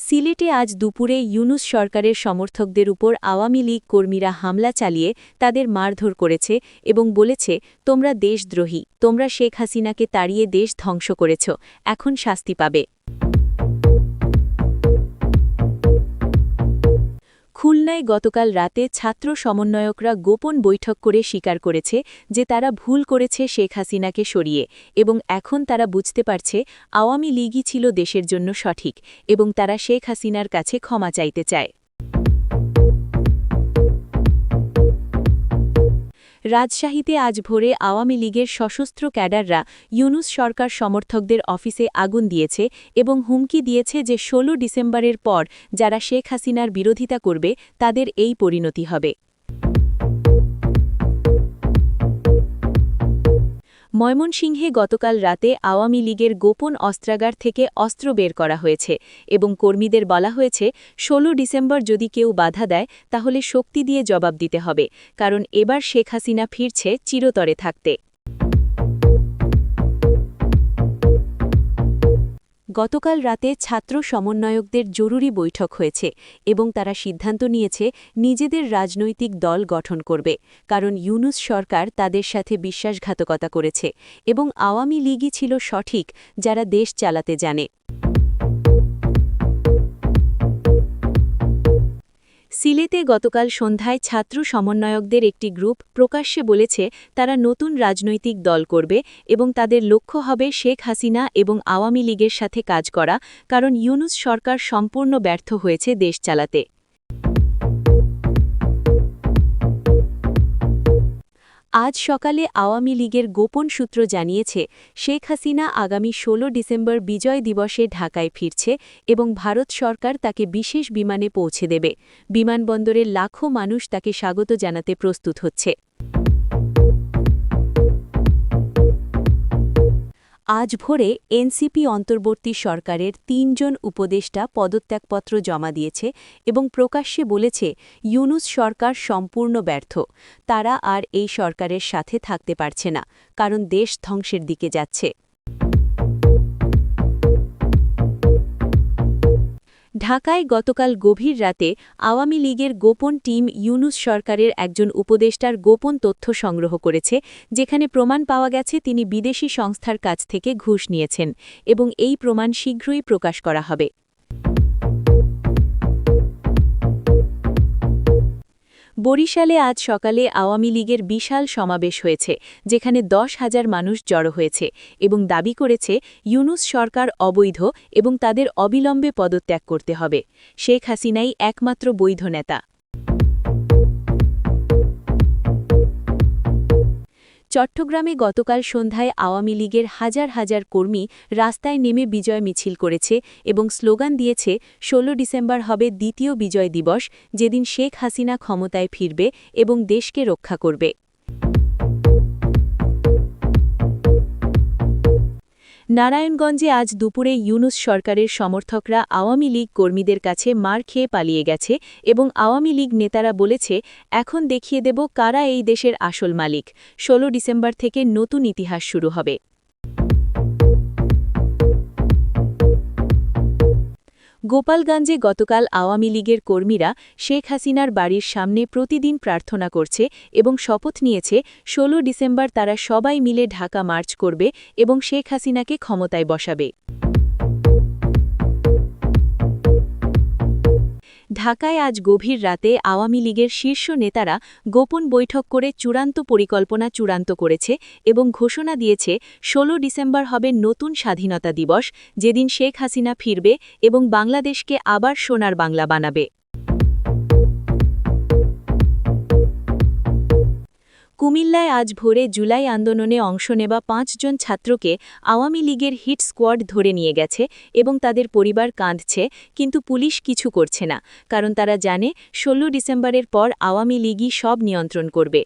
সিলেটে আজ দুপুরে ইউনূস সরকারের সমর্থকদের উপর আওয়ামী লীগ কর্মীরা হামলা চালিয়ে তাদের মারধর করেছে এবং বলেছে, তোমরা দেশদ্রোহী, তোমরা শেখ হাসিনাকে তাড়িয়ে দেশ ধ্বংস করেছ, এখন শাস্তি পাবে। খুলনায় গতকাল রাতে ছাত্র সমন্বয়করা গোপন বৈঠক করে স্বীকার করেছে যে তারা ভুল করেছে শেখ হাসিনাকে সরিয়ে এবং এখন তারা বুঝতে পারছে আওয়ামী লীগই ছিল দেশের জন্য সঠিক এবং তারা শেখ হাসিনার কাছে ক্ষমা চাইতে চায়। রাজশাহীতে আজ ভোরে আওয়ামী লীগের সশস্ত্র ক্যাডাররা ইউনূস সরকার সমর্থকদের অফিসে আগুন দিয়েছে এবং হুমকি দিয়েছে যে ১৬ ডিসেম্বরের পর যারা শেখ হাসিনার বিরোধিতা করবে তাদের এই পরিণতি হবে। ময়মনসিংহে গতকাল রাতে আওয়ামী লীগের গোপন অস্ত্রাগার থেকে অস্ত্র বের করা হয়েছে এবং কর্মীদের বলা হয়েছে ১৬ ডিসেম্বর যদি কেউ বাধা দেয় তাহলে শক্তি দিয়ে জবাব দিতে হবে, কারণ এবার শেখ হাসিনা ফিরছে চিরতরে থাকতে। গতকাল রাতে ছাত্র সমন্বয়কদের জরুরি বৈঠক হয়েছে এবং তারা সিদ্ধান্ত নিয়েছে নিজেদের রাজনৈতিক দল গঠন করবে, কারণ ইউনূস সরকার তাদের সাথে বিশ্বাসঘাতকতা করেছে এবং আওয়ামী লীগই ছিল সঠিক যারা দেশ চালাতে জানে। সিলেটে গতকাল সন্ধ্যায় ছাত্র সমন্বয়কদের একটি গ্রুপ প্রকাশ্যে বলেছে তারা নতুন রাজনৈতিক দল করবে এবং তাদের লক্ষ্য হবে শেখ হাসিনা এবং আওয়ামী লীগের সাথে কাজ করা, কারণ ইউনূস সরকার সম্পূর্ণ ব্যর্থ হয়েছে দেশ চালাতে। আজ সকালে আওয়ামী লীগের গোপন সূত্র জানিয়েছে শেখ হাসিনা আগামী ১৬ ডিসেম্বর বিজয় দিবসে ঢাকায় ফিরছে এবং ভারত সরকার তাকে বিশেষ বিমানে পৌঁছে দেবে। বিমানবন্দরে লাখো মানুষ তাকে স্বাগত জানাতে প্রস্তুত হচ্ছে। আজ ভোরে এনসিপি অন্তর্বর্তী সরকারের ৩ জন উপদেষ্টা পদত্যাগপত্র জমা দিয়েছে এবং প্রকাশ্যে বলেছে ইউনূস সরকার সম্পূর্ণ ব্যর্থ, তারা আর এই সরকারের সাথে থাকতে পারছে না, কারণ দেশ ধ্বংসের দিকে যাচ্ছে। ঢাকায় গতকাল গভীর রাতে আওয়ামী লীগের গোপন টিম ইউনূস সরকারের একজন উপদেষ্টার গোপন তথ্য সংগ্রহ করেছে, যেখানে প্রমাণ পাওয়া গেছে তিনি বিদেশি সংস্থার কাছ থেকে ঘুষ নিয়েছেন এবং এই প্রমাণ শীঘ্রই প্রকাশ করা হবে। বরিশালে আজ সকালে আওয়ামী লীগের বিশাল সমাবেশ হয়েছে, যেখানে ১০,০০০ মানুষ জড়ো হয়েছে এবং দাবি করেছে ইউনূস সরকার অবৈধ এবং তাদের অবিলম্বে পদত্যাগ করতে হবে। শেখ হাসিনাই একমাত্র বৈধ নেতা। চট্টগ্রামে গতকাল সন্ধ্যায় আওয়ামী লীগের হাজার হাজার কর্মী রাস্তায় নেমে বিজয় মিছিল করেছে এবং স্লোগান দিয়েছে ১৬ ডিসেম্বর হবে দ্বিতীয় বিজয় দিবস, যেদিন শেখ হাসিনা ক্ষমতায় ফিরবে এবং দেশকে রক্ষা করবে। নারায়ণগঞ্জে আজ দুপুরে ইউনূস সরকারের সমর্থকরা আওয়ামী লীগ কর্মীদের কাছে মার খেয়ে পালিয়ে গেছে এবং আওয়ামী লীগ নেতারা বলেছে, এখন দেখিয়ে দেব কারা এই দেশের আসল মালিক, ১৬ ডিসেম্বর থেকে নতুন ইতিহাস শুরু হবে। গোপালগঞ্জে গতকাল আওয়ামী লীগের কর্মীরা শেখ হাসিনার বাড়ির সামনে প্রতিদিন প্রার্থনা করছে এবং শপথ নিয়েছে ১৬ ডিসেম্বর তারা সবাই মিলে ঢাকা মার্চ করবে এবং শেখ হাসিনাকে ক্ষমতায় বসাবে। ঢাকায় আজ গভীর রাতে আওয়ামী লীগের শীর্ষ নেতারা গোপন বৈঠক করে চূড়ান্ত পরিকল্পনা চূড়ান্ত করেছে এবং ঘোষণা দিয়েছে ১৬ ডিসেম্বর হবে নতুন স্বাধীনতা দিবস, যেদিন শেখ হাসিনা ফিরবে এবং বাংলাদেশকে আবার সোনার বাংলা বানাবে। কুমিল্লায় আজ ভোরে জুলাই আন্দোলনে অংশ নেওয়া ৫ জন ছাত্রকে আওয়ামী লীগের হিট স্কোয়াড ধরে নিয়ে গেছে এবং তাদের পরিবার কাঁদছে, কিন্তু পুলিশ কিছু করছে না, কারণ তারা জানে ১৬ ডিসেম্বরের পর আওয়ামী লীগই সব নিয়ন্ত্রণ করবে।